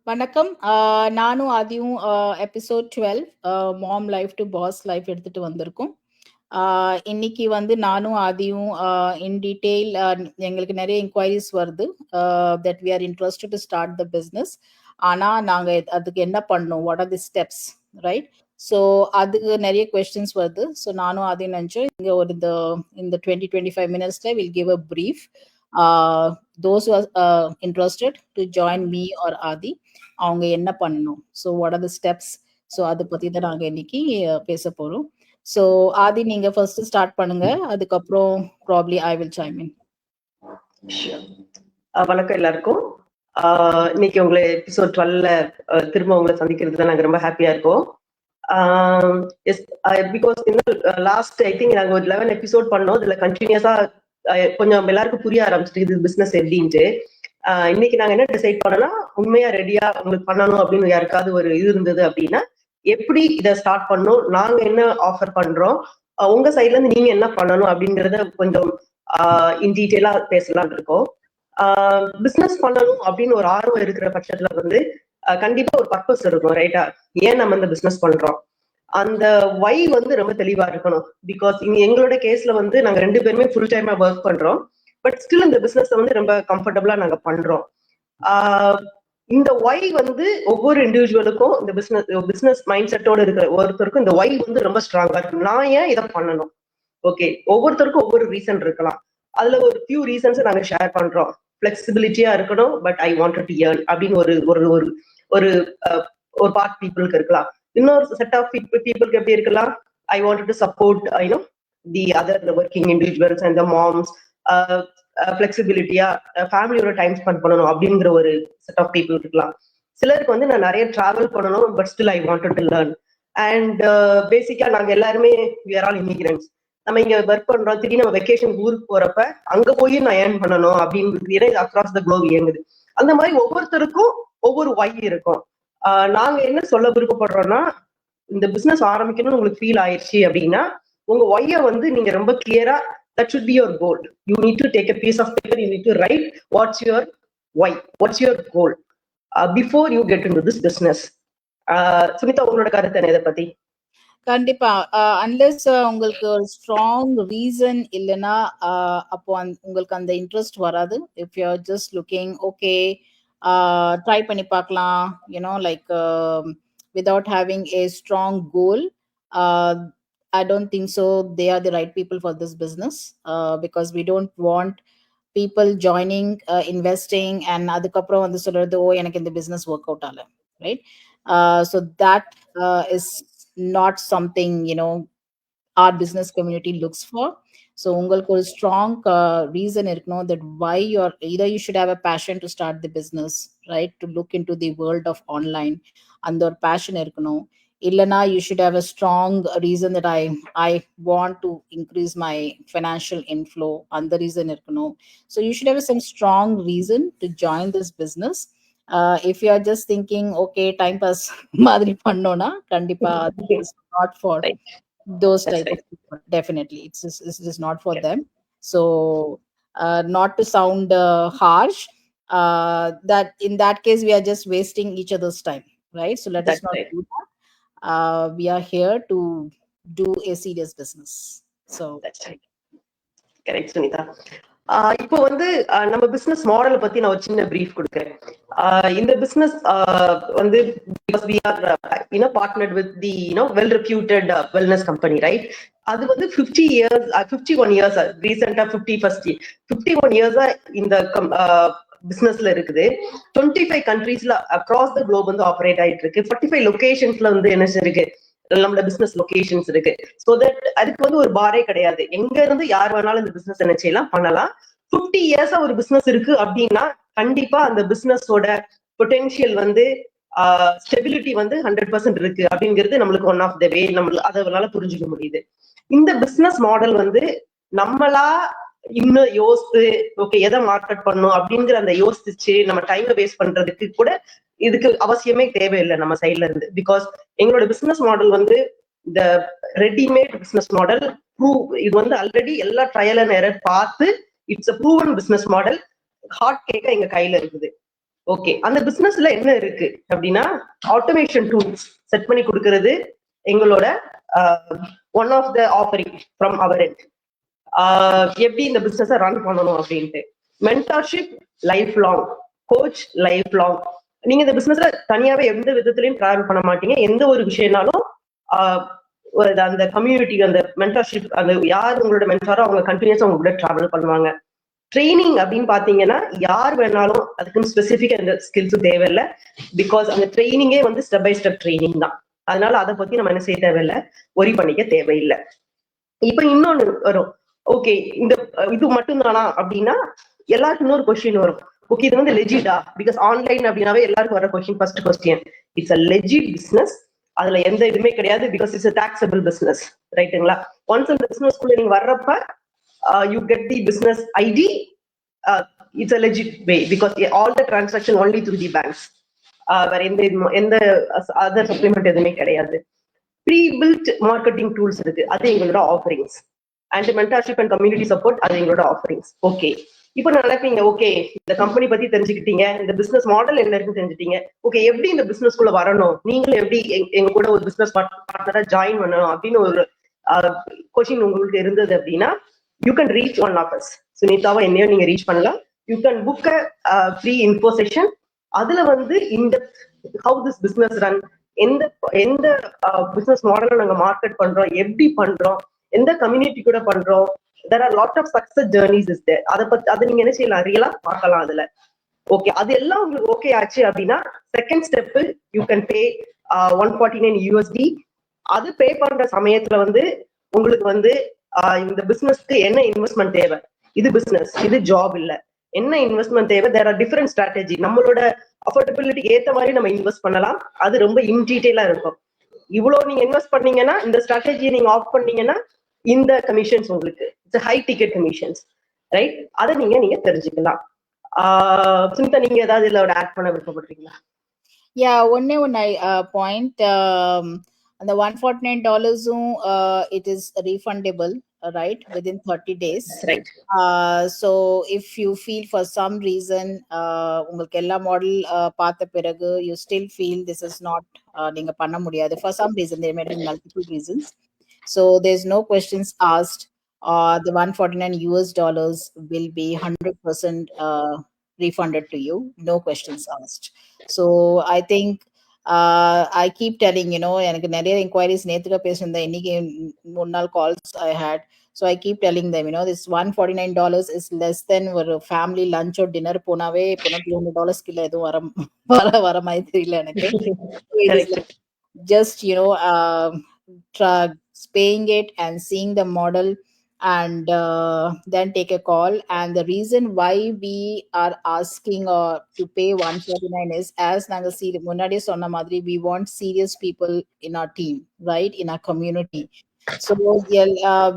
வணக்கம். நானும் ஆதியும் episode 12 mom life to boss life எடுத்துட்டு வந்திருக்கோம். இன்னைக்கு வந்து நானும் ஆதியும் இன் டீட்டெயில் எங்களுக்கு நிறைய இன்கொயரிஸ் வருது that we are interested to start the business. ஆனால் நாங்கள் அதுக்கு என்ன பண்ணணும், what are the steps, right? So அதுக்கு நிறைய கொஸ்டின்ஸ் வருது. ஸோ நானும் ஆதியும் நினச்சோம் இங்கே ஒரு இந்த 20-25 மினிட்ஸில் will give a brief. Those who are interested to join me or Adi, அவங்க என்ன பண்ணணும், so what are the steps, so அதை பற்றி தான் நாங்கள் இன்னைக்கு பேச போகிறோம். ஸோ ஆதி, நீங்கள் ஃபர்ஸ்ட் ஸ்டார்ட் பண்ணுங்க, அதுக்கப்புறம் probably I will chime in. வணக்கம் எல்லாருக்கும். இன்னைக்கு உங்களை எபிசோட் 12ல திரும்ப உங்களை சந்திக்கிறதுல நாங்கள் ரொம்ப ஹாப்பியா இருக்கோம். பிகாஸ் லாஸ்ட் ஐ திங்க் நாங்கள் ஒரு 11 எபிசோட் பண்ணோம். இதுல கண்டினியூஸா கொஞ்சம் எல்லாருக்கும் புரிய ஆரம்பிச்சிட்டு இது பிசினஸ் எப்படின்ட்டு. இன்னைக்கு நாங்க என்ன டிசைட் பண்ணோம்னா, உண்மையா ரெடியா உங்களுக்கு பண்ணணும் அப்படின்னு யாருக்காவது ஒரு இது இருந்தது அப்படின்னா, எப்படி இதை ஸ்டார்ட் பண்ணணும், நாங்க என்ன ஆஃபர் பண்றோம், உங்க சைட்ல இருந்து நீங்க என்ன பண்ணணும் அப்படிங்கறத கொஞ்சம் இன் டீட்டெயிலா பேசலாம்னு இருக்கோம். பிசினஸ் பண்ணணும் அப்படின்னு ஒரு ஆர்வம் இருக்கிற பட்சத்துல வந்து கண்டிப்பா ஒரு பர்பஸ் இருக்கும், ரைட்டா? ஏன் நம்ம இந்த பிசினஸ் பண்றோம், அந்த வை வந்து ரொம்ப தெளிவா இருக்கணும். பிகாஸ் இங்க எங்களோட கேஸ்ல வந்து நாங்க 2 பேருமே ஃபுல் டைமா ஒர்க் பண்றோம். பட் ஸ்டில் இந்த பிசினஸ் வந்து ரொம்ப கம்ஃபர்டபுளா நாங்க பண்றோம். இந்த வை வந்து ஒவ்வொரு இண்டிவிஜுவலுக்கும் இந்த பிசினஸ் மைண்ட் செட்டோட இருக்கிற ஒருத்தருக்கும் இந்த வை வந்து ரொம்ப ஸ்ட்ராங்கா இருக்கும். நான் ஏன் இதை பண்ணணும், ஓகே, ஒவ்வொருத்தருக்கும் ஒவ்வொரு ரீசன் இருக்கலாம். அதுல ஒரு ஃபியூ ரீசன்ஸ் நாங்க ஷேர் பண்றோம். ஃபிளெக்சிபிலிட்டியா இருக்கணும், but I wanted to earn அப்படின்னு ஒரு பார்ட் பீப்புளுக்கு இருக்கலாம். இன்னொரு செட் ஆஃப் பீப்புளுக்கு எப்படி இருக்கலாம், I wanted to support the other working individuals and the moms, ஃபிளெக்சிபிலிட்டியா ஃபேமிலியோட டைம் ஸ்பெண்ட் பண்ணணும் அப்படிங்கிற ஒரு செட் ஆஃப் பீப்புள் இருக்கலாம். சிலருக்கு வந்து நான் நிறைய டிராவல் பண்ணணும், but still I wanted to learn. And பேசிக்கா நாங்க எல்லாருமே we are all immigrants. நம்ம இங்க ஒர்க் பண்றோம், திடீர்னு நம்ம வெக்கேஷன் ஊருக்கு போறப்ப அங்க போய் நான் ஏர்ன் பண்ணணும் அப்படின்னு அக்ராஸ் த குளோப் இயங்குது. அந்த மாதிரி ஒவ்வொருத்தருக்கும் ஒவ்வொரு வை இருக்கும். நாங்க என்ன சொல்ல விருப்பப்படுறோம்னா, இந்த பிசினஸ் ஆரம்பிக்கணும்னு உங்களுக்கு ஃபீல் ஆயிடுச்சு அப்படின்னா, உங்க ஒய்ய வந்து நீங்க ரொம்ப கிளியரா, that should be your goal. You need to take a piece of paper, you need to write what's your why, what's your goal before you get into this business. Sunita, உங்களோட கருத்து என்ன இதை பத்தி? கண்டிப்பா. அன்லெஸ் உங்களுக்கு ஒரு ஸ்ட்ராங் ரீசன் இல்லைன்னா அப்போ உங்களுக்கு அந்த இன்ட்ரெஸ்ட் வராது. If you are just looking okay try பண்ணி பார்க்கலாம், you know like without having A strong goal, I don't think so they are the right people for this business, because we don't want people joining, investing and adukaprom vandu solradhu oh enak indha business work out ala, right? So that is not something, you know, our business community looks for. So ungalku a strong reason irukno that why either you should have a passion to start the business, right, to look into the world of online, and or passion irukno. Illana, you should have a strong reason that I want to increase my financial inflow, and the reason irukno. So you should have some strong reason to join this business. If you are just thinking okay time pass madri pannona, kandipa is not for those type of people. Definitely it's just not for them. So not to sound harsh, that in that case we are just wasting each other's time, right? So let us not do that. We are here to do a serious business. So that's right. Correct, Sunita. இப்போ வந்து நம்ம business மாடலை பத்தி நான் ஒரு சின்ன brief கொடுக்குறேன். இந்த பிசினஸ் வந்து we are partnered with the well reputed wellness company, right? அது வந்து 51 years ரீசெண்டா 51 years இந்த பிசினஸ்ல இருக்குது. 25 கண்ட்ரீஸ்ல அக்ராஸ் த குளோப் வந்து ஆப்ரேட் ஆயிட்டு இருக்கு. 45 லொகேஷன்ஸ்ல வந்து என்ன இருக்கு, நம்மளோட பிசினஸ் லொகேஷன்ஸ் இருக்கு. சோ தட் அதுக்கு வந்து ஒரு பாரே கிடையாது, எங்க இருந்து யார் வேணாலும் இந்த பிசினஸ் என்ன செய்யலாம், பண்ணலாம். 50 years ஒரு பிசினஸ் இருக்கு அப்படின்னா கண்டிப்பா அந்த பிசினஸோட பொட்டென்ஷியல் வந்து ஸ்டெபிலிட்டி வந்து 100% இருக்கு அப்படிங்கிறது நம்மளுக்கு ஒன் ஆஃப் த வே நம்மளுக்கு அதனால புரிஞ்சுக்க முடியுது. இந்த பிசினஸ் மாடல் வந்து நம்மளா இன்னும் யோசித்து ஓகே எதை மார்க்கெட் பண்ணும் அப்படிங்கிற அந்த யோசிச்சு நம்ம டைமை வேஸ்ட் பண்றதுக்கு கூட இதுக்கு அவசியமே தேவையில்லை நம்ம சைட்ல இருந்து. பிகாஸ் எங்களோட பிசினஸ் மாடல் வந்து இந்த ரெடிமேட் பிசினஸ் மாடல் இது வந்து ஆல்ரெடி எல்லா ட்ரையல் அண்ட் எரர் பார்த்து it's a proven business model. Hot கேக்க எங்க கையில இருக்குது. ஓகே, அந்த பிசினஸ்ல என்ன இருக்கு அப்படின்னா ஆட்டோமேஷன் டூல்ஸ் செட் பண்ணி கொடுக்கறது எங்களோட one of the offering from our end. எப்படி இந்த பிசினஸை ரன் பண்ணணும் அப்படின்ட்டு mentorship life long, coach life long. நீங்க இந்த பிசினஸ்ல தனியாவே எந்த விதத்திலையும் டிராவல் பண்ண மாட்டீங்க. எந்த ஒரு விஷயம்னாலும் அந்த கம்யூனிட்டி, அந்த மென்டார்ஷிப், அந்த யார் உங்களோட மென்டாரோ அவங்க கண்டினியூஸா உங்க கூட டிராவல் பண்ணுவாங்க. ட்ரைனிங் அப்படின்னு பாத்தீங்கன்னா யார் வேணாலும், அதுக்குன்னு ஸ்பெசிஃபிக்கா எந்த ஸ்கில்ஸும் தேவையில்லை. பிகாஸ் அந்த ட்ரைனிங்கே வந்து ஸ்டெப் பை ஸ்டெப் ட்ரைனிங் தான். அதனால அதை பத்தி நம்ம என்ன செய்ய தேவையில்லை, ஒரி பண்ணிக்க தேவையில்லை. இப்ப இன்னொன்னு வரும், ஓகே இந்த இது மட்டும் தானா அப்படின்னா எல்லாருக்கும் இன்னொரு கொஸ்டின் வரும், ஓகே இது வந்து லெஜிட்டா? பிகாஸ் ஆன்லைன் அப்படின்னாவே எல்லாருக்கும் வர question, first question, it's a legit business, அதுல எந்த இதுவுமே கிடையாது, பிகாஸ் இட்ஸ் டாக்ஸபிள் பிசினஸ், ரைட்டுங்களா? ஒன்ஸ் அந்த பிசினஸ்க்குள்ள நீங்க வர்றப்ப you get the business ID, it's a legit way, because all the transaction only through the banks. வேற எந்த அதர் சப்ளிமெண்ட் எதுவுமே கிடையாது. ப்ரீ பில்ட் மார்க்கெட்டிங் டூல்ஸ் இருக்கு, அது எங்களோட offerings. And mentorship and community support, அது எங்களோட ஆஃபரிங்ஸ். ஓகே, இப்போ நினைப்பீங்க, ஓகே இந்த கம்பெனி பத்தி தெரிஞ்சுக்கிட்டீங்க, இந்த பிசினஸ் மாடல் என்ன இருக்குன்னு தெரிஞ்சுட்டீங்க, ஓகே எப்படி இந்த பிசினஸ்க்குள்ள வரணும், நீங்களும் எப்படி எங்க கூட ஒரு பிசினஸ் பார்ட்னரா ஜாயின் பண்ணணும் அப்படின்னு ஒரு கொஸ்டின் உங்களுக்கு இருந்தது அப்படின்னா, you can reach one of us. சுனிதாவை என்னையோ நீங்க ரீச் பண்ணலாம். You can book a free info session. அதுல வந்து இந்த ஹவு திஸ் பிசினஸ் ரன், எந்த எந்த பிசினஸ் மாடலை நாங்க மார்க்கெட் பண்றோம், எப்படி பண்றோம், எந்த கம்யூனிட்டி கூட பண்றோம், there are lot of success journeys is there. அதை நீங்க என்ன செய்யலாம், ரியலா பார்க்கலாம் அதுல. ஓகே, அது எல்லாம் உங்களுக்கு ஓகே ஆச்சு அப்படின்னா second step, you can pay $149. அது பே பண்ற சமயத்துல வந்து உங்களுக்கு வந்து இந்த பிசினஸ்க்கு என்ன இன்வெஸ்ட்மெண்ட் தேவை, இது பிசினஸ், இது ஜாப் இல்ல, என்ன இன்வெஸ்ட்மெண்ட் தேவை, தேர் ஆர் டிஃபரெண்ட் ஸ்ட்ராட்டஜி. நம்மளோட அஃபோர்டபிலிட்டிக்கு ஏற்ற மாதிரி நம்ம இன்வெஸ்ட் பண்ணலாம். அது ரொம்ப இன் டீடைலா இருக்கும். இவ்வளவு நீங்க இன்வெஸ்ட் பண்ணீங்கன்னா, இந்த ஸ்ட்ராட்டஜியை நீங்க ஆஃப் பண்ணீங்கன்னா இந்த கமிஷன்ஸ் உங்களுக்கு ஹை டிக்கெட் கமிஷன்ஸ், ரைட்? அதை நீங்க தெரிஞ்சுக்கலாம். சுனிதா, நீங்க ஏதாவது இதோட ஆட் பண்ண விருப்பப்படுறீங்களா? ஒன்னே ஒன்னு பாயிண்ட், அந்த $149 it is refundable, right, within 30 days. Right. So if you feel for some reason உங்களுக்கு எல்லா மாடல் பார்த்த பிறகு you still feel this is not நீங்க பண்ண முடியாது, for some reason, there may be multiple reasons, so there's no questions asked. The $149 will be 100% refunded to you, no questions asked. So I think I keep telling, எனக்கு நிறைய inquiries நேத்துக்கு பேசினேன், இன்னைக்கு 3 நாள் calls I had, so I keep telling them, this $149 is less than ஒரு family lunch or dinner போனாவே போனா $200 கிட்ட எதுவும் வர மாதிரி தெரியல எனக்கு. Just paying it and seeing the model and then take a call. And the reason why we are asking to pay $149 is, as naga munadi sonna madri, we want serious people in our team, right, in our community. So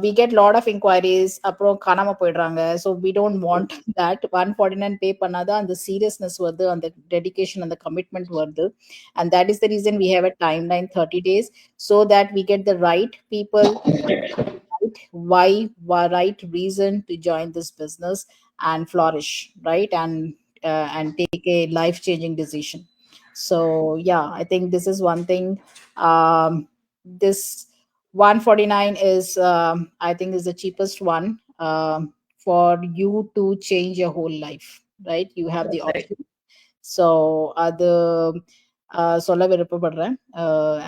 we get lot of inquiries, apro kanama poidranga, so we don't want that. $149 pay பண்ணாத அந்த seriousness வருது, அந்த dedication and the commitment வருது, and that is the reason we have a timeline 30 days, so that we get the right people, right reason to join this business and flourish, right, and take a life-changing decision. So yeah, I think this is one thing. This $149 is I think is the cheapest one for you to change your whole life, right? You have the option. So the சொல்ல விருப்பப்படுறேன்,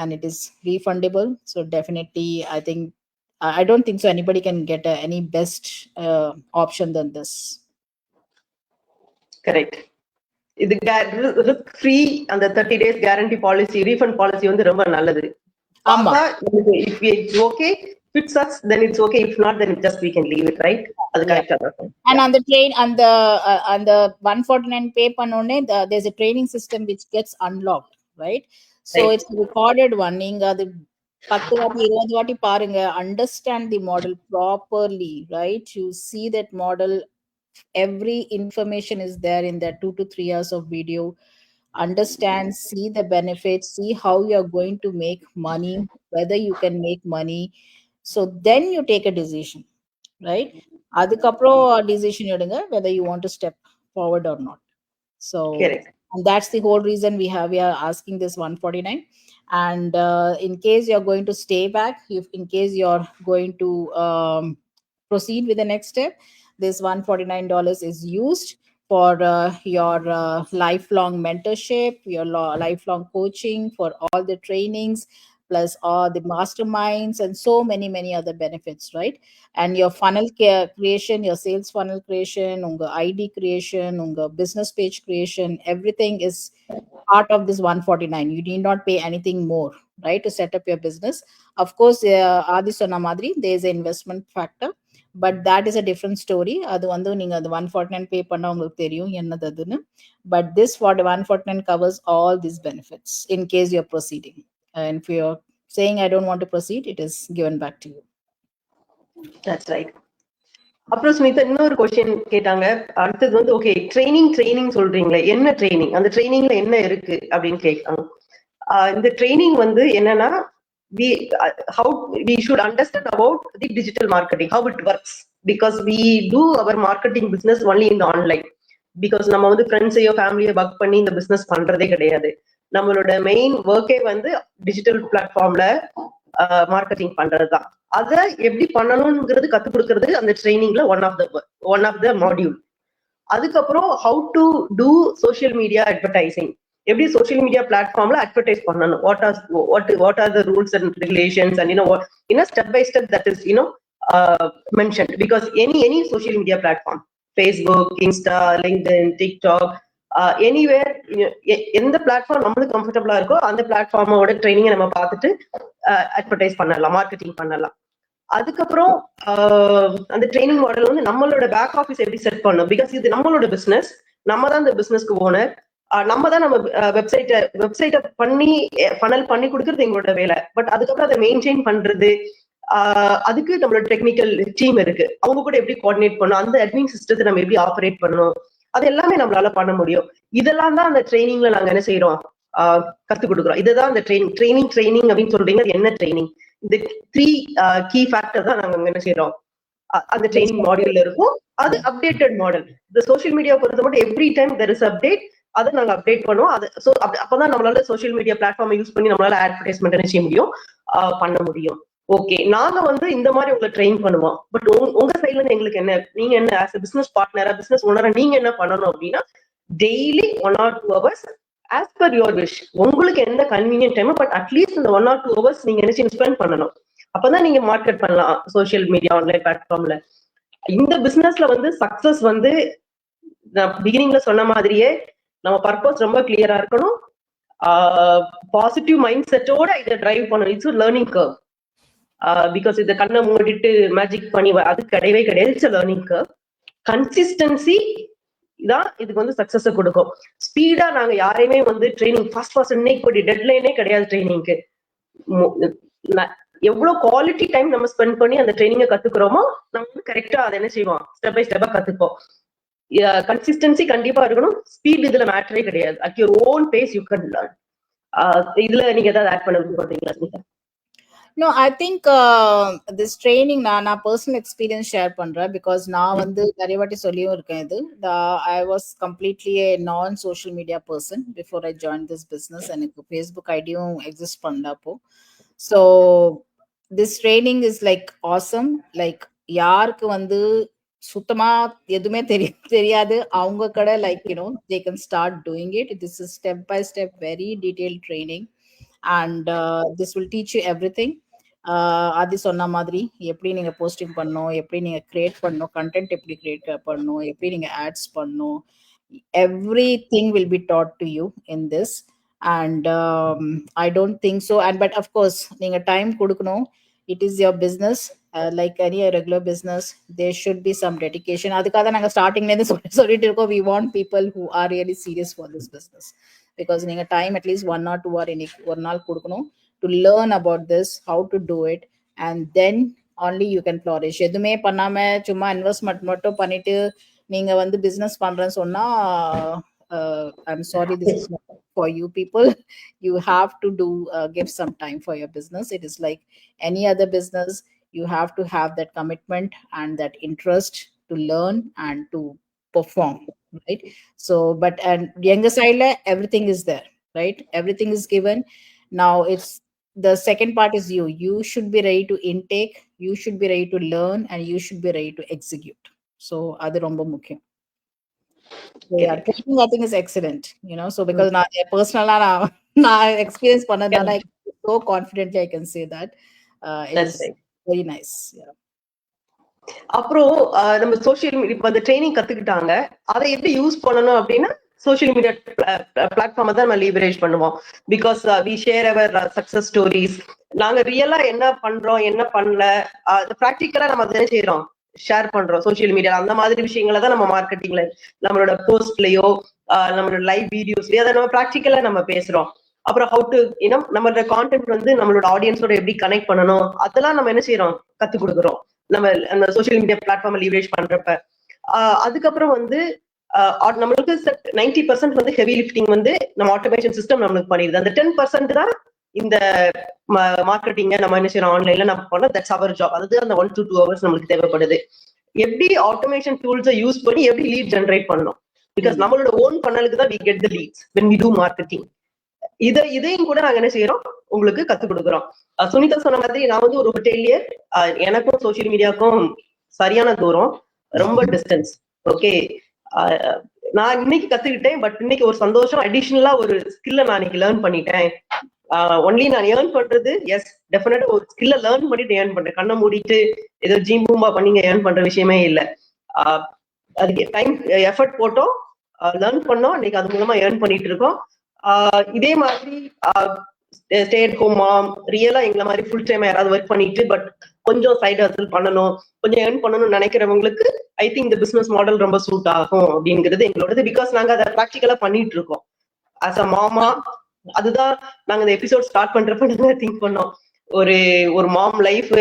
and it is refundable, so definitely I think I don't think so anybody can get any best option than this. Correct. இது risk free, அந்த 30 days guarantee policy, refund policy வந்து ரொம்ப நல்லது. ஆமா, if it's okay, fits us, then it's okay, if not then just we can leave it, right? அது கரெக்ட்டா இருக்கும். And on the train, on the $149 pay பண்ணோனே there's a training system which gets unlocked, right? So right. It's recorded one. நீங்க அது 10 வாட்டி 20 வாட்டி பாருங்க, understand the model properly, right? You see that model, every information is there in that 2 to 3 hours of video. Understand, see the benefits, see how you're going to make money, whether you can make money. So then you take a decision, right? அதுக்கப்புறம் decision எடுங்க whether you want to step forward or not. So Correct. And that's the whole reason we are asking this 149. And in case you're going to stay back, if in case you're going to proceed with the next step, this $149 is used for your lifelong mentorship, your lifelong coaching, for all the trainings, plus all the masterminds and so many other benefits, right? And your funnel creation, your sales funnel creation, unga ID creation, unga business page creation, everything is part of this 149. You need not pay anything more, right, to set up your business. Of course, Adi sonna madri, there is an investment factor, but that is a different story. அது வந்து நீங்க அந்த 149 pay பண்ணா உங்களுக்கு தெரியும் என்னதுன்னு. But this for the 149 covers all these benefits in case you're proceeding. And if you're saying I don't want to proceed, it is given back to you. That's right. அப்புறம் ஸ்மிதா இன்னொரு கொஸ்டின் கேட்டாங்க. அடுத்தது வந்து okay, training சொல்றீங்களே, என்ன training, அந்த ட்ரைனிங்ல என்ன இருக்கு அப்படின்னு கேட்காங்க. இந்த ட்ரைனிங் வந்து என்னன்னா, how we should understand about the digital marketing, how it works, because we do our marketing business only in the online. Because நம்ம வந்து ஃப்ரெண்ட்ஸையோ ஃபேமிலியோ ஒர்க் பண்ணி இந்த பிசினஸ் பண்றதே கிடையாது. நம்மளோட மெயின் ஒர்க்கே வந்து டிஜிட்டல் பிளாட்ஃபார்ம்ல மார்க்கெட்டிங் பண்றதுதான். அதை எப்படி பண்ணணும்ங்கிறது கத்துக் கொடுக்கறது அந்த ட்ரைனிங்ல ஒன் ஆஃப் த மாடியூல். அதுக்கப்புறம் how to do social media advertising, எப்படி சோசியல் மீடியா பிளாட்ஃபார்ம்ல அட்வர்டைஸ் பண்ணணும், what are the rules and regulations, and step by step that is mentioned. Because any social media platform, Facebook, Insta, LinkedIn, TikTok, anywhere, எந்த platform நம்மளுக்கு கம்ஃபர்டபுளா இருக்கோ அந்த பிளாட்ஃபார்மோட ட்ரைனிங்கை நம்ம பார்த்துட்டு அட்வர்டைஸ் பண்ணலாம், மார்க்கெட்டிங் பண்ணலாம். அதுக்கப்புறம் அந்த ட்ரைனிங் மாடல் வந்து நம்மளோட பேக் ஆஃபீஸ் எப்படி செட் பண்ணும், பிகாஸ் இது நம்மளோட பிசினஸ், நம்ம தான் இந்த பிசினஸ்க்கு ஓனர், நம்ம தான் நம்ம வெப்சைட்டை பண்ணி ஃபனல் பண்ணி கொடுக்கறது எங்களோட வேலை. பட் அதுக்கப்புறம் அதை மெயின்டைன் பண்றது, அதுக்கு நம்மளோட டெக்னிக்கல் டீம் இருக்கு, அவங்க கூட எப்படி கோஆர்டினேட் பண்ணணும், அந்த அட்மின் சிஸ்டத்தை நம்ம எப்படி ஆப்ரேட் பண்ணணும், அது எல்லாமே நம்மளால பண்ண முடியும். இதெல்லாம் தான் அந்த ட்ரைனிங்ல நாங்க என்ன செய்யறோம், கத்து கொடுக்குறோம். இதுதான் அந்த ட்ரைனிங் அப்படின்னு சொல்றீங்க. அது என்ன ட்ரைனிங்? இந்த 3 கீ ஃபேக்டர் தான் நாங்க என்ன செய்யறோம், அந்த ட்ரைனிங் மாடியூல்ல இருக்கும். அது அப்டேட்டட் மாடல். இந்த சோசியல் மீடியா பொறுத்த மட்டும் every time there is update, அதை நாங்க அப்டேட் பண்ணுவோம். அது அப்பதான் நம்மளால சோசியல் மீடியா பிளாட்ஃபார்மை யூஸ் பண்ணி நம்மளால அட்வர்டைஸ்மெண்ட் என்ன செய்ய முடியும், பண்ண முடியும். ஓகே, நாங்க வந்து இந்த மாதிரி உங்களை ட்ரெயின் பண்ணுவோம். பட் உங்க சைட்ல இருந்து எங்களுக்கு என்ன, நீங்க என்ன ஆஸ் எ பிசினஸ் பார்ட்னரா, பிசினஸ் ஓனரா நீங்க என்ன பண்ணணும் அப்படின்னா, daily 1 or 2 hours as per your wish, உங்களுக்கு எந்த கன்வீனியன்ட் டைம், பட் அட்லீஸ்ட் இந்த 1 or 2 hours நீங்க என்ன ஸ்பெண்ட் பண்ணணும். அப்பதான் நீங்க மார்க்கெட் பண்ணலாம் சோசியல் மீடியா ஆன்லைன் பிளாட்ஃபார்ம்ல. இந்த பிசினஸ்ல வந்து சக்சஸ் வந்து நான் பிகினிங்ல சொன்ன மாதிரியே நம்ம பர்பஸ் ரொம்ப கிளியரா இருக்கணும், பாசிட்டிவ் மைண்ட் செட்டோட இதை டிரைவ் பண்ணணும். It's learning curve. பிகாஸ் இதை கண்ணை மூடிட்டு மேஜிக் பண்ணி அது கிடையவே கிடையாது. It's learning curve. கன்சிஸ்டன்சி தான் இதுக்கு வந்து சக்சஸ் கொடுக்கும். ஸ்பீடா நாங்க யாரையுமே வந்து ட்ரைனிங் ஃபாஸ்ட் இன்னைக்கு டெட்லைனே கிடையாது ட்ரைனிங்க்கு. எவ்வளவு குவாலிட்டி டைம் நம்ம ஸ்பெண்ட் பண்ணி அந்த ட்ரைனிங்கை கத்துக்கிறோமோ நம்ம வந்து கரெக்டா அதை என்ன செய்வோம், ஸ்டெப் பை ஸ்டெப்பா கத்துப்போம். கன்சிஸ்டன்சி கண்டிப்பா இருக்கணும். ஸ்பீட் இதுல மேட்டரே கிடையாது. At your own pace you can learn. இதுல நீங்க ஏதாவது ஆட் பண்ண விரும்புறீங்களா? No, I think this training நான் personal experience share பண்றேன். because நான் வந்து நிறைய வாட்டி சொல்லியும் இருக்கேன். இது I was completely a non social media person before I joined this business. எனக்கு Facebook ஐடியும் exist பண்ணப்போ. So this training is like awesome. like யாருக்கு வந்து சுத்தமா எதுவுமே தெரியாது அவங்க கடை like they can start doing it. This is step by step very detailed training, and this will teach you everything. அது சொன்ன மாதிரி எப்படி நீங்க போஸ்டிங் பண்ணணும், எப்படி நீங்க கிரியேட் பண்ணணும், கண்டென்ட் எப்படி கிரியேட் பண்ணணும், எப்படி நீங்க ஆட்ஸ் பண்ணணும், everything will be taught to you in this. And I don't think so. And but of course நீங்க டைம் கொடுக்கணும். It is your business, like any regular business. There should be some dedication. அதுக்காக நாங்க ஸ்டார்டிங்ல இருந்து சொல்லிட்டு இருக்கோம், we want people who are really serious for this business. because நீங்க time at least 1 or 2 hour ஒரு நாள் கொடுக்கணும் to learn about this, how to do it, and then only you can flourish. எதுவுமே பண்ணாம சும்மா இன்வெஸ்ட்மெண்ட் மட்டும் பண்ணிட்டு நீங்க வந்து பிசினஸ் பண்றேன்னு சொன்னா I'm sorry, this is not for you people. You have to give some time for your business. It is like any other business. You have to have that commitment and that interest to learn and to perform. right? So but and younger side everything is there, right? Everything is given. Now it's the second part is you should be ready to intake, you should be ready to learn, and you should be ready to execute. So adu romba mukkiyam. So yeah, Correct. training I think is excellent, so because now personal na experience பண்ணதுனால Correct. so confidently I can say that it is That's right. very nice. Yeah. அப்புறம் நம்ம social media இப்ப அந்த training கத்துக்கிட்டாங்க, அதை எப்படி use பண்ணணும் அப்படின்னா social media பிளாட்ஃபார்மை தான் நம்ம லீவரேஜ் பண்ணுவோம். Because we share our success stories. நாங்க ரியலா என்ன பண்றோம், என்ன பண்ணல, ப்ராக்டிக்கலா நம்ம அதை செய்யறோம், ஷேர் பண்றோம் சோசியல் மீடியா. அந்த மாதிரி விஷயங்களை தான் நம்ம மார்க்கெட்டிங்ல நம்மளோட போஸ்ட்லயோ நம்மளோட லைவ் வீடியோஸ்லயோ அதை நம்ம ப்ராக்டிக்கலா நம்ம பேசுறோம். அப்புறம் ஹவு டு நம்மளோட கான்டென்ட் வந்து நம்மளோட ஆடியன்ஸோட எப்படி கனெக்ட் பண்ணணும், அதெல்லாம் நம்ம என்ன செய்யறோம், கத்துக் கொடுக்குறோம் நம்ம அந்த சோசியல் மீடியா பிளாட்ஃபார்ம் லீவரேஜ் பண்றப்ப. அதுக்கப்புறம் வந்து நம்மளுக்கு 90% வந்து ஹெவி லிஃப்டிங் வந்து நம்ம ஆட்டோமேஷன் சிஸ்டம் நம்மளுக்கு பண்ணிடுது. அந்த 10% தான் இந்த மார்க்கெட்டிங்க நம்ம என்ன செய்யறோம் ஆன்லைன்ல நம்ம பண்ணோம். That's our job. அது அந்த 1 to 2 hours நம்மளுக்கு தேவைப்படுது. எப்படி ஆட்டோமேஷன் டூல்ஸை யூஸ் பண்ணி எப்படி லீட் ஜெனரேட் பண்ணணும். பிகாஸ் நம்மளோட ஓன் பண்ணலுக்கு தான் we get the leads when we do marketing. இதையும் கூட நாங்க என்ன செய்யறோம், உங்களுக்கு கத்துக் கொடுக்குறோம். சுனிதா சொன்ன மாதிரி நான் வந்து ஒரு ஹோட்டலியர், எனக்கும் சோசியல் மீடியாவுக்கும் சரியான தூரம், ரொம்ப டிஸ்டன்ஸ். ஓகே, நான் இன்னைக்கு கத்துக்கிட்டேன். பட் இன்னைக்கு ஒரு சந்தோஷம், அடிஷனலா ஒரு ஸ்கில்ல நான் இன்னைக்கு லேர்ன் பண்ணிட்டேன். ஒன்லி நான் ஏர்ன் பண்றது எஸ் டெஃபினட்டா ஒரு ஸ்கில்ல லேர்ன் பண்ணிட்டு ஏர்ன் பண்றேன். கண்ணை மூடிட்டு ஏதோ ஜிம் பூம்பா பண்ணி ஏர்ன் பண்ற விஷயமே இல்லை. அதுக்கு டைம் எஃபர்ட் போட்டோம், லேர்ன் பண்ணோம், இன்னைக்கு அது மூலமா ஏர்ன் பண்ணிட்டு இருக்கோம். இதே மாதிரி ஸ்டே அட் ஹோம் மாம், ரியலா எங்களை மாதிரி ஃபுல் டைம் யாராவது ஒர்க் பண்ணிட்டு பட் கொஞ்சம் சைடு ஹஸ்ல் பண்ணணும், கொஞ்சம் ஏர்ன் பண்ணணும்னு நினைக்கிறவங்களுக்கு ஐ திங்க் இந்த பிசினஸ் மாடல் ரொம்ப சூட் ஆகும் அப்படிங்கிறது எங்களோடது. பிகாஸ் நாங்க அதை ப்ராக்டிக்கலா பண்ணிட்டு இருக்கோம் ஆஸ் அ மாமா. அதுதான் நாங்க இந்த எபிசோட் ஸ்டார்ட் பண்றப்ப நாங்க திங்க் பண்ணோம், ஒரு மாம் லைஃப்,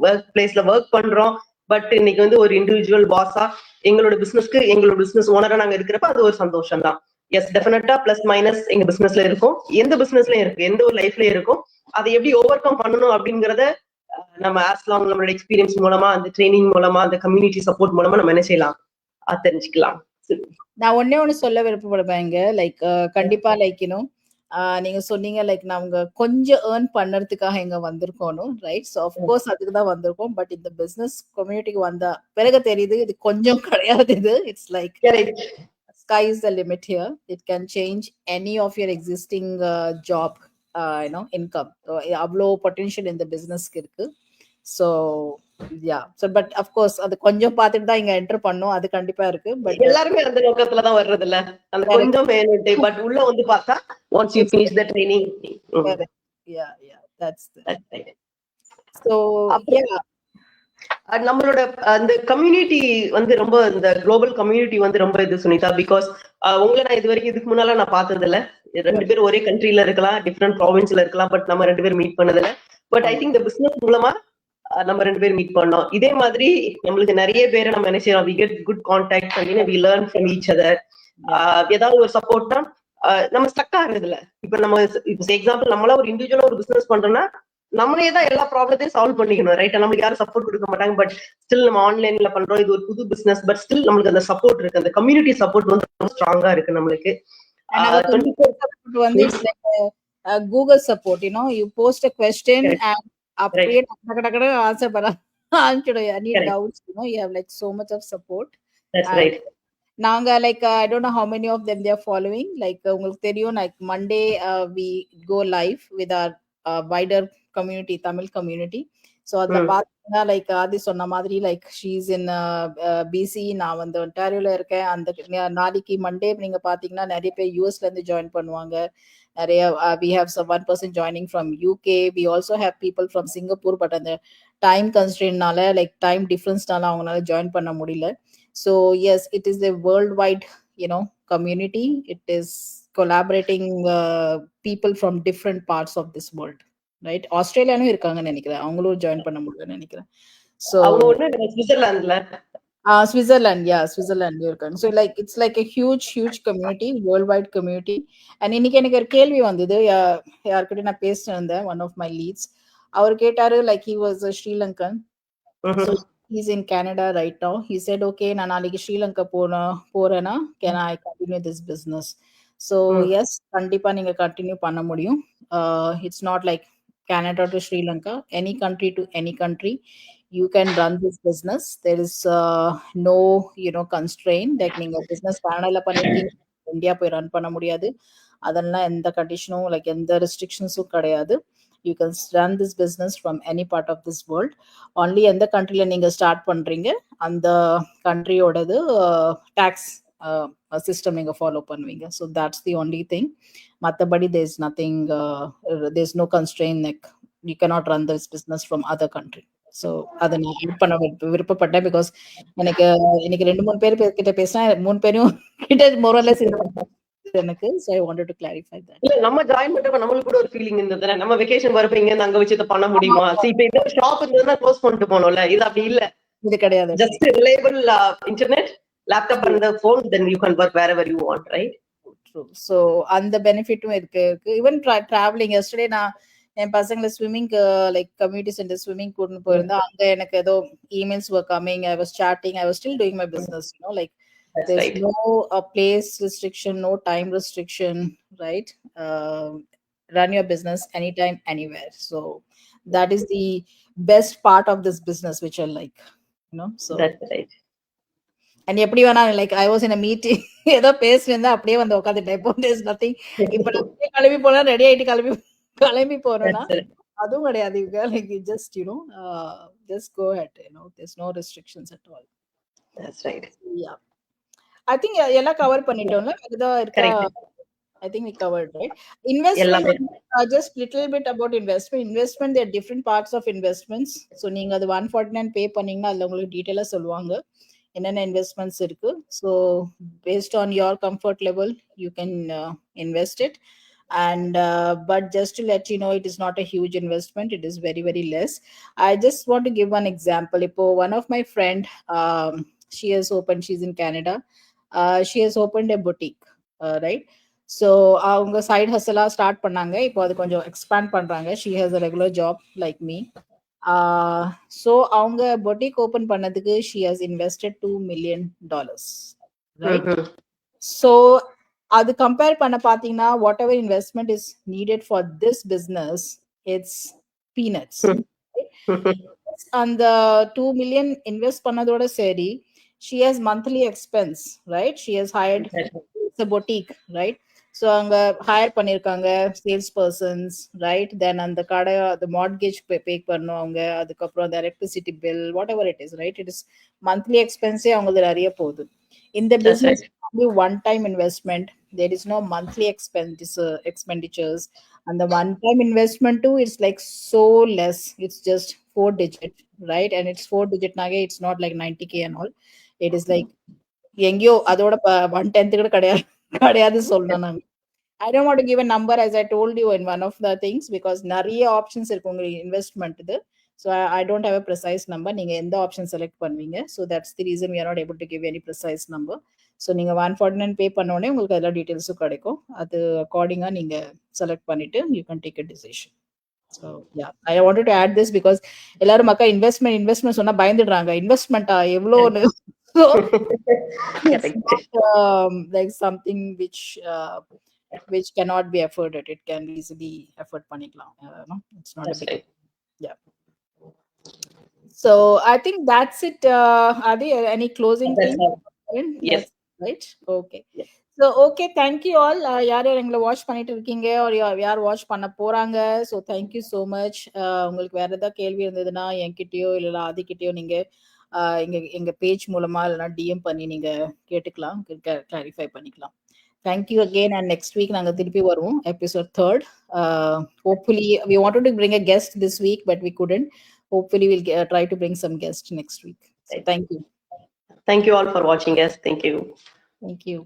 ஒர்க் பிளேஸ்ல ஒர்க் பண்றோம், பட் இன்னைக்கு வந்து ஒரு இண்டிவிஜுவல் பாஸா எங்களோட பிசினஸ் ஓனரா நாங்க இருக்கிறப்ப அது ஒரு சந்தோஷம் தான். எஸ் டெஃபினட்டா பிளஸ் மைனஸ் எங்க பிசினஸ்ல இருக்கும், எந்த பிசினஸ்லயும் இருக்கு, எந்த ஒரு லைஃப்லயும் இருக்கும். அதை எப்படி ஓவர் கம் பண்ணணும் அப்படிங்கறத நம்ம ஆஸ் லாங் நம்மளோட எக்ஸ்பீரியன்ஸ் மூலமா, அந்த ட்ரைனிங் மூலமா, அந்த கம்யூனிட்டி சப்போர்ட் மூலமா நம்ம என்ன செய்யலாம், தெரிஞ்சுக்கலாம். நான் ஒண்ணு சொல்ல விருப்பப்படுவேங்க. லைக் கண்டிப்பா லைக் நீங்க சொன்னீங்க லைக் நாங்க கொஞ்சம் ஏர்ன் பண்றதுக்காக இங்க வந்திருக்கோம், ரைட்? ஸோ அஃப்கோர்ஸ் அதுக்கு தான் வந்திருக்கோம். பட் இந்த பிசினஸ் கம்யூனிட்டிக்கு வந்த பிறகு தெரியுது இது கொஞ்சம் கிடையாது. இது it's like sky is the limit here. It can change any of your existing job income. So avlo potential in the business இருக்கு. So yeah, so but of course அது கொஞ்சம் பார்த்துட்டு தான் இங்க என்டர் பண்ணோம், அது கண்டிப்பா இருக்கு. பட் எல்லாருமே அந்த நோக்கத்துல தான் வர்றது இல்ல, அந்த கொஞ்சம் வேணும்ட்டு. பட் உள்ள வந்து பார்த்தா once you finish the training, yeah that's right. So yeah, நம்மளோட அந்த கம்யூனிட்டி வந்து ரொம்ப, இந்த குளோபல் கம்யூனிட்டி வந்து ரொம்ப இது சுனிதா. பிகாஸ் உங்களை நான் இது வரைக்கும் இதுக்கு முன்னால நான் பார்த்தது இல்ல. 2 பேரும் ஒரே கண்ட்ரில இருக்கலாம், டிஃப்ரெண்ட் ப்ராவின்ஸ்ல இருக்கலாம், பட் நம்ம 2 பேரும் மீட் பண்ணது இல்ல. பட் ஐ திங்க் இந்த பிசினஸ் மூலமா நம்ம 2 பேரும் மீட் பண்ணோம். இதே மாதிரி நம்மளுக்கு நிறைய பேரை நம்ம என்ன செய்யறோம், we get good contacts and we learn from each other. ஏதாவது ஒரு சப்போர்ட்னா நம்ம ஸ்டக் ஆகுறது இல்ல. இப்ப நம்ம எக்ஸாம்பிள் நம்மளா ஒரு இண்டிவிஜுவலா ஒரு பிசினஸ் பண்றோம்னா நம்மளே தான் எல்லா ப்ராப்ளத்தையும் சால்வ் பண்ணிக்கணும், ரைட்? நம்மளுக்கு யாரும் சப்போர்ட் கொடுக்க மாட்டாங்க. பட் ஸ்டில் நம்ம ஆன்லைன்ல பண்றோம், இது ஒரு புது பிசினஸ். பட் ஸ்டில் நம்மளுக்கு அந்த சப்போர்ட் இருக்கு, அந்த கம்யூனிட்டி சப்போர்ட் வந்து ரொம்ப ஸ்ட்ராங்கா இருக்கு நம்மளுக்கு. Google support, you post a question and அப்படியே டக்கு ஆன்சர் பண்ண ஆரம்பிச்சிடும். Any doubts, you have like so much of support. That's right. நாங்க like I don't know how many of them they are following. Like உங்களுக்கு தெரியும், like Monday we go live with our wider community, Tamil community. So அதுல பாத்தீங்கன்னா like ஆதி சொன்ன மாதிரி like she's இன் PC, நான் வந்து ஒன்டாரியோல இருக்கேன். அந்த நாளைக்கு மண்டே நீங்க பாத்தீங்கன்னா நிறைய பேர் யூஎஸ்ல இருந்து ஜாயின் பண்ணுவாங்க. நிறைய we have one person joining from UK. We also have people from Singapore, but அந்த டைம் கன்ஸ்ட்ரெயின்னால லைக் டைம் டிஃபரன்ஸ்னால அவங்களால ஜாயின் பண்ண முடியல. So yes, it is a worldwide community. It is collaborating people from different parts of this world, right? ஆஸ்திரேலியானும் இருக்காங்கன்னு நினைக்கிறேன், அவங்களும் join பண்ண முடியும்னு நினைக்கிறேன். So Switzerland, yeah, Switzerland இருக்காங்க. So like it's like a huge community, worldwide community. And இன்னைக்கு எனக்கு ஒரு கேள்வி வந்தது, யார்கிட்ட நான் பேசிட்டு இருந்தேன், one of my leads. அவர் கேட்டாரு, like he was a Sri Lankan. So he's in Canada right now. He said, okay, நான் நாளைக்கு ஸ்ரீலங்கா போறேன்னா can I continue this business? So yes, கண்டிப்பா நீங்க கண்டினியூ பண்ண முடியும். It's not like Canada to Sri Lanka, any country to any country, you can run this business. There is no constraint. Like நீங்க business கனடால பண்ணிருக்கீங்க, India போய் run பண்ண முடியாது, அதெல்லாம் எந்த கண்டிஷனும் லைக் எந்த ரெஸ்ட்ரிக்ஷன்ஸும் கிடையாது. You can run this business from any part of this world. Only எந்த கண்ட்ரில நீங்க ஸ்டார்ட் பண்றீங்க அந்த கண்ட்ரியோடது டாக்ஸ் சிஸ்டம் நீங்க ஃபாலோ பண்ணுவீங்க. So that's the only thing. மற்றபடி there is nothing, there is no constraint like you cannot run this business from other country. So அதை நான் ஆட் பண்ண விருப்பப்பட்டேன். பிகாஸ் எனக்கு இன்னைக்கு 2-3 பேர் கிட்ட பேசினா 3 பேரும் கிட்ட மோரலஸ் எனக்கு. So I wanted to clarify that. இல்ல நம்ம ஜாயின் பண்றப்ப நம்மளுக்கு கூட ஒரு ஃபீலிங் இருந்தது, நம்ம வெகேஷன் வரப்பீங்க அங்க வச்சு இத பண்ண முடியுமா? இப்ப இந்த ஷாப் இருந்ததுன்னா க்ளோஸ் பண்ணிட்டு போனோம்ல, இது அப்படி இல்ல. இது கிடையாது. Just reliable internet, laptop and the phone, then you can work wherever you want, right? True. So அந்த பெனிஃபிட்டும் இருக்கு. ஈவன் டிராவலிங் எஸ்டர்டே நான் என் பசங்களை swimming like community centre swimming கூட்டின்னு போயிருந்தா, அங்க எனக்கு ஏதோ emails were coming, I was chatting, I was still doing my business, like there's right. No place restriction, no time restriction, right? Run your business anytime, anywhere. So that is the best part of this business, which I like, so that's right. And எப்படி வேணா like I was in a meeting, ஏதோ பேசினா அப்படியே வந்து உட்காந்துட்டேன். இப்போ there's nothing. இப்போ நான் கிளம்பி போனா ரெடி ஆயிட்டு கிளம்பி போறேன்னா அதுவும் கிடையாது. Like you just just go ahead, there's no restrictions at all. That's right. Yeah, I think எல்லாம் கவர் பண்ணிட்டோம்ல. அதுதான் இருக்கா. I think we covered, right? Investment, just little bit about investment. There are different parts of investments. So நீங்க அது 149 பே பண்ணீங்கன்னா அதுல உங்களுக்கு டீடைலா சொல்லுவாங்க என்னென்ன இன்வெஸ்ட்மெண்ட்ஸ் இருக்கு. So based on your comfort level you can invest it. And but just to let you know, it is not a huge investment. It is very, very less. I just want to give one example. Ipo one of my friend, she's in Canada. She has opened a boutique, right? So அவங்க side ஹஸ்ஸலா start பண்ணாங்க. இப்போ அது கொஞ்சம் expand பண்றாங்க. She has a regular job like me. So அவங்க boutique open பண்ணதுக்கு she has invested $2 million, right? So அது compare பண்ண பாத்தீங்கன்னா what ever investment is needed for this business, it's peanuts. அந்த 2 million இன்வெஸ்ட் பண்ணதோட சரி, she has monthly expense, right? She has hired a boutique, right? So அங்க hire பண்ணிருக்காங்க sales persons, right? Then அந்த கடை அந்த மார்ட்கேஜ் பே பண்ணணும் அவங்க, அதுக்கப்புறம் அந்த electricity bill, whatever it is, right? It is monthly எக்ஸ்பென்ஸே அவங்களுக்கு நிறைய போகுது. இந்த business one time investment, there is no monthly expenditures, and the one time investment too, it's like so less. It's just 4 digit, right? And it's 4 digit nage, it's not like 90K and all. It is like எங்கயோ அதோட 1/10 கூட கிடையாது சொல்லணும். I don't want to give a number, as I told you in one of the things, because நிறைய options இருக்கு உங்களுக்கு investment இது. So I don't have a precise number. நீங்க எந்த ஆப்ஷன் செலக்ட் பண்ணுவீங்க. So that's the reason we are not able to give any precise number. So நீங்க 149 பே பண்ண உடனே உங்களுக்கு எல்லா டீடைல்ஸும் கிடைக்கும். அது அக்கார்டிங்கா நீங்க செலக்ட் பண்ணிட்டு you can take a decision. So yeah, I wanted to add this because எல்லாரும் மக்கா இன்வெஸ்ட்மெண்ட் சொன்னா பயந்துடுறாங்க. இன்வெஸ்ட்மெண்டா எவ்வளோன்னு. So it's not, like something which cannot be afforded. It can easily afford பண்ணிக்கலாம். It's not a big deal. Yeah. So I think that's it. Are there any closing things? Yes. Right? Okay. Yes. So okay, thank you all. யார் எங்களை watch பண்ணிட்டு இருக்கீங்க or யார் watch பண்ண போறாங்க. So thank you so much. உங்களுக்கு வேற ஏதாவது கேள்வி இருந்ததுன்னா என்கிட்டயோ இல்ல ஆதிக்கிட்டயோ நீங்க எங்க பேஜ் மூலமா இல்லைன்னா டிஎம் பண்ணி நீங்க கேட்டுக்கலாம், கிளாரிஃபை பண்ணிக்கலாம். Thank you again, and next week நாங்க திருப்பி வருவோம், episode 3rd. Hopefully we wanted to bring a guest this week but we couldn't. Hopefully we'll try to bring some guests next week. So thank you. Thank you all for watching us. Thank you. Thank you.